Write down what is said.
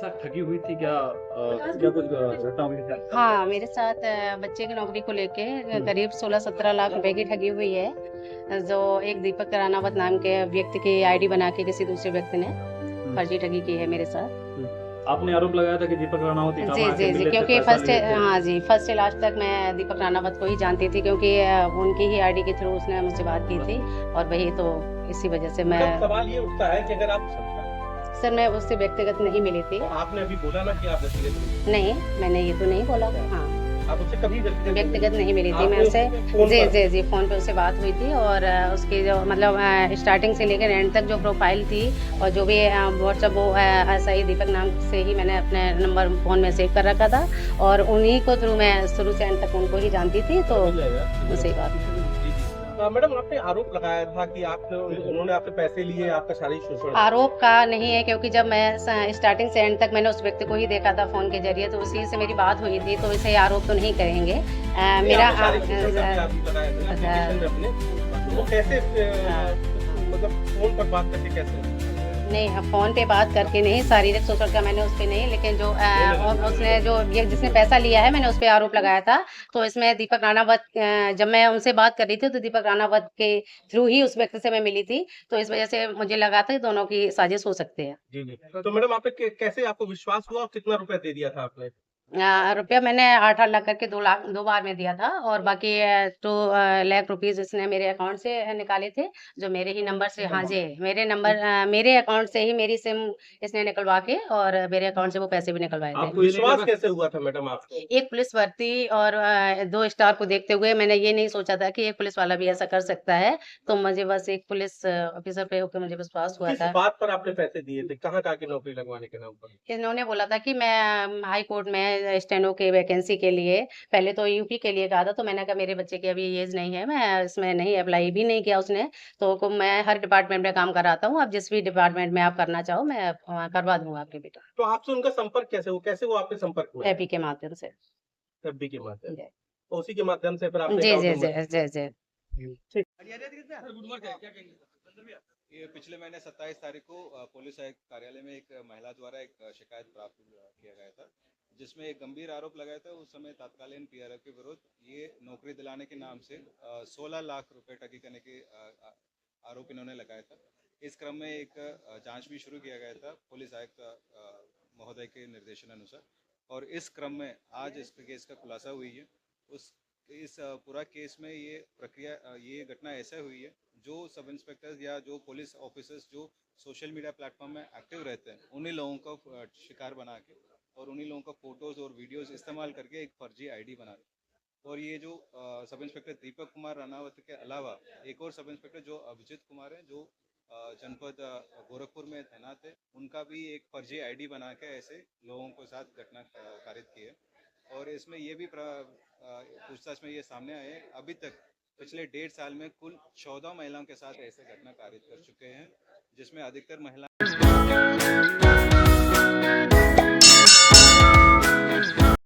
साथ ठगी हुई थी क्या? क्या कुछ घटना हुई थी? हाँ, मेरे साथ बच्चे की नौकरी को लेके करीब 16-17 लाख रुपए की ठगी हुई है। जो एक दीपक राणावत नाम के व्यक्ति की आईडी बना के किसी दूसरे व्यक्ति ने हुँ, फर्जी ठगी की है मेरे साथ। हुँ। आपने आरोप लगाया था कि दीपक राणावत इटावा जी, आके जी, जी, मिले थे, क्योंकि पैसा लिए थे। हाँ जी, फर्स्ट से लास्ट तक मैं दीपक राणावत को ही जानती थी क्योंकि उनकी ही आईडी के थ्रू उसने मुझसे बात की थी और वही तो इसी वजह से मैं। मतलब सवाल ये उठता है कि अगर आप सर, मैं उससे व्यक्तिगत नहीं मिली थी। तो आपने अभी बोला ना कि आप व्यक्तिगत मिली। नहीं, मैंने ये तो नहीं बोला। हाँ। आप उससे कभी व्यक्तिगत नहीं मिली थी मैं आपने उससे। फोन जी, पर जी, जी, फ़ोन पे उससे बात हुई थी और उसकी जो मतलब स्टार्टिंग से लेकर एंड तक जो प्रोफ़ाइल थी और जो भी व्हाट्सएप वो ऐसा ही दीपक नाम से ही मैंने अपने नंबर फ़ोन में सेव कर रखा था और उन्हीं को थ्रू मैं शुरू से एंड तक उनको ही जानती थी, तो मिल जाएगा। सही बात। जी, जी। मैडम आपने आरोप लगाया था कि आप उन्होंने आपसे पैसे लिए, आपका शारीरिक शोषण। आरोप का नहीं है क्योंकि जब मैं स्टार्टिंग से एंड तक मैंने उस व्यक्ति को ही देखा था फ़ोन के ज़रिए, तो उसी से मेरी बात हुई थी, तो इसे आरोप तो नहीं करेंगे। नहीं, मेरा आपने शारीरिक शोषण का भी आरोप लगाया था ना एप्लीकेशन में अपने। तो वो कैसे हाँ। मतलब फोन पर बात करके कैसे? नहीं, फ़ोन पे बात करके नहीं, शारीरिक शोषण का मैंने उस पे नहीं, लेकिन जो उसने जो ये जिसने पैसा लिया है, मैंने उस पे आरोप लगाया था। तो इसमें दीपक राणावत जब मैं उनसे बात कर रही थी, तो दीपक राणावत के थ्रू ही उस व्यक्ति से मैं मिली थी। तो इस वज़ह से मुझे लगा था कि दोनों की साजिश हो सकती है। जी, जी। तो मैडम आप पे कैसे आपको विश्वास हुआ और कितना रुपया दे दिया था आपने? रुपया मैंने 8-8 लाख करके 2 बार में दिया था और बाकी 2 लाख रुपीज़ इसने मेरे अकाउंट से निकाले थे, जो मेरे ही नंबर से। हाँ जी, मेरे अकाउंट से ही मेरी सिम इसने निकलवा के और मेरे अकाउंट से वो पैसे भी निकलवाए थे। आपको विश्वास कैसे हुआ था मैडम आपको? एक पुलिस भर्ती और 2 स्टार को देखते हुए मैंने ये नहीं सोचा था कि एक पुलिस वाला भी ऐसा कर सकता है, तो मुझे बस एक पुलिस ऑफ़िसर पे होके मुझे विश्वास हुआ किस था। बात पर आपने पैसे दिए थे? कहाँ-कहाँ की नौकरी लगवाने के नाम पर? इन्होंने बोला था कि मैं हाई कोर्ट में स्टेनो के वैकेंसी के लिए, पहले तो यूपी के लिए कहा था, तो मैंने कहा मेरे बच्चे की अभी एज नहीं है, मैं इसमें नहीं अप्लाई भी नहीं किया उसने, तो को मैं हर डिपार्टमेंट में काम कराता हूँ, आप जिस भी डिपार्टमेंट में आप करना चाहो मैं करवा दूँगा आपके बेटा, तो आपसे उनका संपर्क कैसे वो आपके संपर्क में आए? एपी के माध्यम से। एफबी के माध्यम जी। तो उसी के माध्यम से फिर आपने जी, अकाउंट जी, नंबर। जी, जी, जी। ठीक। ये पिछले महीने 27 तारीख को पुलिस आयुक्त कार्यालय में एक महिला द्वारा एक शिकायत प्राप्त किया गया था, जिसमें एक गंभीर आरोप लगाया था। उस समय तत्कालीन पीआरओ के विरुद्ध ये नौकरी दिलाने के नाम से 16 लाख रुपए ठगी करने के आरोप इन्होंने लगाया था। इस क्रम में एक जांच भी शुरू किया गया था पुलिस आयुक्त महोदय के निर्देशानुसार, और इस क्रम में आज इस केस का खुलासा हुई है। इस पूरा केस में ये घटना ऐसा हुई है, जो सब इंस्पेक्टर्स या जो पुलिस ऑफिसर्स जो सोशल मीडिया प्लेटफॉर्म में एक्टिव रहते हैं, उन्हीं लोगों को शिकार बना के और उन्हीं लोगों का फोटोज और वीडियोस इस्तेमाल करके एक फर्जी आईडी बना रहे। और ये जो सब इंस्पेक्टर दीपक कुमार राणावत के अलावा एक और सब इंस्पेक्टर जो अभिजीत कुमार है, जो जनपद गोरखपुर में तैनात है, उनका भी एक फर्जी आईडी बना के ऐसे लोगों के साथ घटना कारित की है। और इसमें ये भी पूछताछ में ये सामने आए हैं, अभी तक पिछले 1.5 साल में कुल 14 महिलाओं के साथ ऐसे घटना कारित कर चुके हैं, जिसमें अधिकतर महिला